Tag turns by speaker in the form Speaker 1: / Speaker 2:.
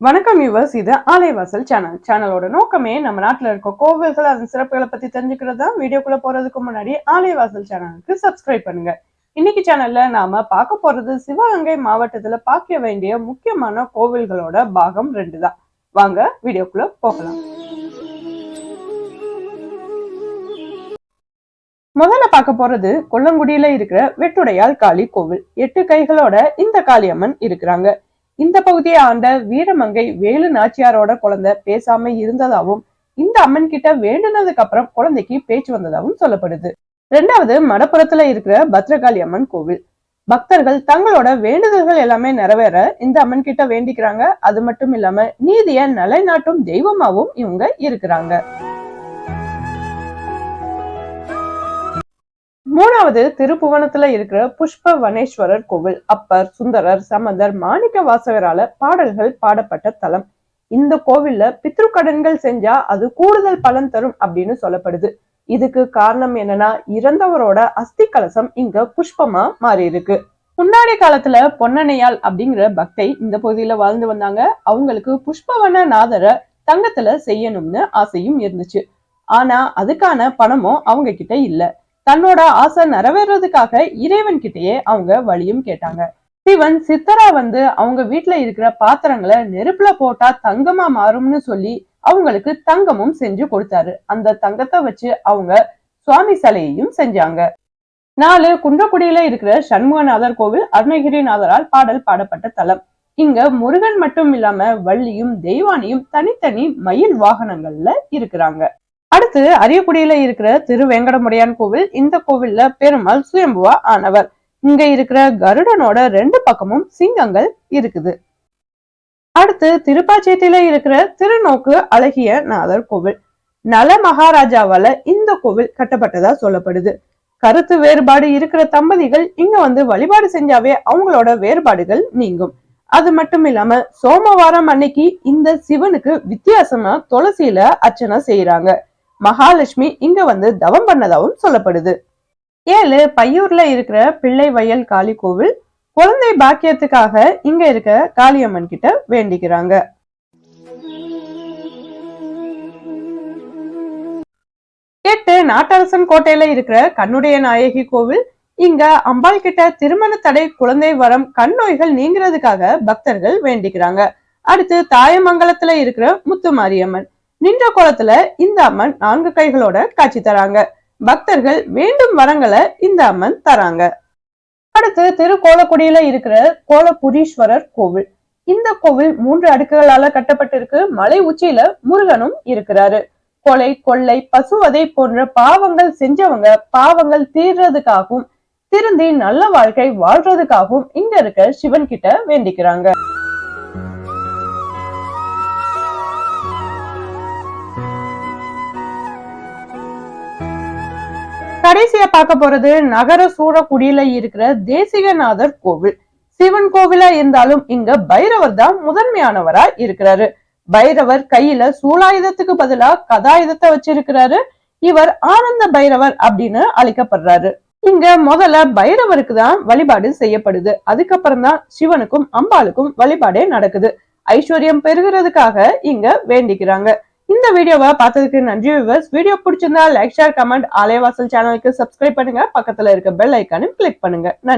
Speaker 1: வணக்கம் யூவர்ஸ், இது ஆலைவாசல் சேனலோட நோக்கமே நம்ம நாட்டுல இருக்க கோவில்கள் அதன் சிறப்புகளை பத்தி தெரிஞ்சுக்கிறது தான். வீடியோக்குள்ள போறதுக்கு முன்னாடி ஆலைவாசல் சேனலுக்கு சப்ஸ்கிரைப் பண்ணுங்க. இன்னைக்கு சேனல்ல நாம பார்க்க போறது சிவகங்கை மாவட்டத்துல பார்க்க வேண்டிய முக்கியமான கோவில்களோட பாகம் 2 தான். வாங்க வீடியோக்குள்ள போகலாம். முதல்ல பார்க்க போறது கொல்லங்குடியில இருக்கிற வெட்டுடையாள் காளி கோவில். 8 கைகளோட இந்த காளியம்மன் இருக்கிறாங்க. இந்த பகுதியை ஆண்ட வீரமங்கை வேலு நாச்சியாரோட குழந்தை பேசாம இருந்ததாகவும் இந்த அம்மன் கிட்ட வேண்டுனதுக்கு அப்புறம் குழந்தைக்கு பேச்சு வந்ததாகவும் சொல்லப்படுது. 2வது மடப்புறத்துல இருக்கிற பத்ரகாளி அம்மன் கோவில். பக்தர்கள் தங்களோட வேண்டுதல்கள் எல்லாமே நிறைவேற இந்த அம்மன் கிட்ட வேண்டிக்கிறாங்க. அது மட்டும் இல்லாம நீதிய நிலைநாட்டும் தெய்வமாவும் இவங்க இருக்கிறாங்க. 3வது திருப்புவனத்துல இருக்கிற புஷ்ப வனேஸ்வரர் கோவில். அப்பர், சுந்தரர், சமந்தர், மாணிக்க வாசகரால பாடல்கள் பாடப்பட்ட தலம். இந்த கோவில்ல பித்ருக்கடன்கள் செஞ்சா அது கூடுதல் பலன் தரும் அப்படின்னு சொல்லப்படுது. இதுக்கு காரணம் என்னன்னா, இறந்தவரோட அஸ்தி கலசம் இங்க புஷ்பமா மாறி இருக்கு. முன்னாடி காலத்துல பொன்னணையாள் அப்படிங்கிற பக்தை இந்த பகுதியில வாழ்ந்து வந்தாங்க. அவங்களுக்கு புஷ்பவன நாதரை தங்கத்துல செய்யணும்னு ஆசையும் இருந்துச்சு. ஆனா அதுக்கான பணமும் அவங்க கிட்ட இல்ல. தன்னோட ஆசை நிறைவேறதுக்காக இறைவன் கிட்டயே அவங்க வழியும் கேட்டாங்க. சிவன் சித்தரா வந்து அவங்க வீட்டுல இருக்கிற பாத்திரங்களை நெருப்புல போட்டா தங்கமா மாறும்னு சொல்லி அவங்களுக்கு தங்கமும் செஞ்சு கொடுத்தாரு. அந்த தங்கத்தை வச்சு அவங்க சுவாமி சிலையையும் செஞ்சாங்க. 4 குன்றக்குடியில இருக்கிற சண்முகநாதர் கோவில் அருணகிரிநாதரால் பாடல் பாடப்பட்ட தலம். இங்க முருகன் மட்டும் இல்லாம வள்ளியும் தெய்வானியும் தனித்தனி மயில் வாகனங்கள்ல இருக்கிறாங்க. அடுத்து அரியக்குடியில இருக்கிற திருவேங்கடமுடையான் கோவில். இந்த கோவில்ல பெருமாள் சுயம்புவா ஆனவர். இங்க இருக்கிற கருடனோட 2 பக்கமும் சிங்கங்கள் இருக்குது. அடுத்து திருப்பாச்சேத்தில இருக்கிற திருநோக்கு அழகிய நாதர் கோவில். நல மகாராஜாவால இந்த கோவில் கட்டப்பட்டதா சொல்லப்படுது. கருத்து வேறுபாடு இருக்கிற தம்பதிகள் இங்க வந்து வழிபாடு செஞ்சாவே அவங்களோட வேறுபாடுகள் நீங்கும். அது மட்டும் இல்லாம சோமவாரம் அன்னைக்கு இந்த சிவனுக்கு வித்தியாசமா துளசியில அர்ச்சனை செய்யறாங்க. மகாலட்சுமி இங்க வந்து தவம் பண்ணதாவும் சொல்லப்படுது. 7 பையூர்ல இருக்கிற பிள்ளை வயல் காளி கோவில். குழந்தை பாக்கியத்துக்காக இங்க இருக்க காளியம்மன் கிட்ட வேண்டிக்கிறாங்க. 8 நாட்டரசன் கோட்டையில இருக்கிற கண்ணுடைய நாயகி கோவில். இங்க அம்பாள் கிட்ட திருமண தடை, குழந்தை வரம், கண் நோய்கள் நீங்கிறதுக்காக பக்தர்கள் வேண்டிக்கிறாங்க. அடுத்து தாயமங்கலத்துல இருக்கிற முத்துமாரியம்மன். நின்ற கோலத்துல இந்த அம்மன் 4 கைகளோட காட்சி தராங்க. பக்தர்கள் வேண்டும் வரங்களை இந்த அம்மன் தராங்க. அடுத்து திருக்கோலக்குடியில இருக்கிற கோலபுரீஸ்வரர் கோவில். இந்த கோவில் 3 அடுக்குகளால கட்டப்பட்டிருக்கு. மலை உச்சியில முருகனும் இருக்கிறாரு. கொலை, கொள்ளை, பசுவதை போன்ற பாவங்கள் செஞ்சவங்க பாவங்கள் தீர்றதுக்காகவும் திருந்தி நல்ல வாழ்க்கை வாழ்றதுக்காகவும் இங்க இருக்க சிவன் கிட்ட வேண்டிக்கிறாங்க. கடைசியா பார்க்க போறது நகர சூழக்குடியில இருக்கிற தேசிகநாதர் கோவில். சிவன் கோவிலா இருந்தாலும் இங்க பைரவர் தான் முதன்மையானவரா இருக்கிறாரு. பைரவர் கையில சூலாயுதத்துக்கு பதிலா கதாயுதத்தை வச்சிருக்கிறாரு. இவர் ஆனந்த பைரவர் அப்படின்னு அழைக்கப்படுறாரு. இங்க முதல்ல பைரவருக்கு தான் வழிபாடு செய்யப்படுது. அதுக்கப்புறம் தான் சிவனுக்கும் அம்பாளுக்கும் வழிபாடே நடக்குது. ஐஸ்வர்யம் பெறுகிறதுக்காக இங்க வேண்டிக்கிறாங்க. இந்த வீடியோவை பார்த்ததுக்கு நன்றி வியூவர்ஸ். வீடியோ பிடிச்சிருந்தா லைக், ஷேர், கமெண்ட். ஆலைவாசல் சேனலுக்கு சப்ஸ்கிரைப் பண்ணுங்க. பக்கத்துல இருக்க பெல் ஐக்கானையும் கிளிக் பண்ணுங்க. நன்றி.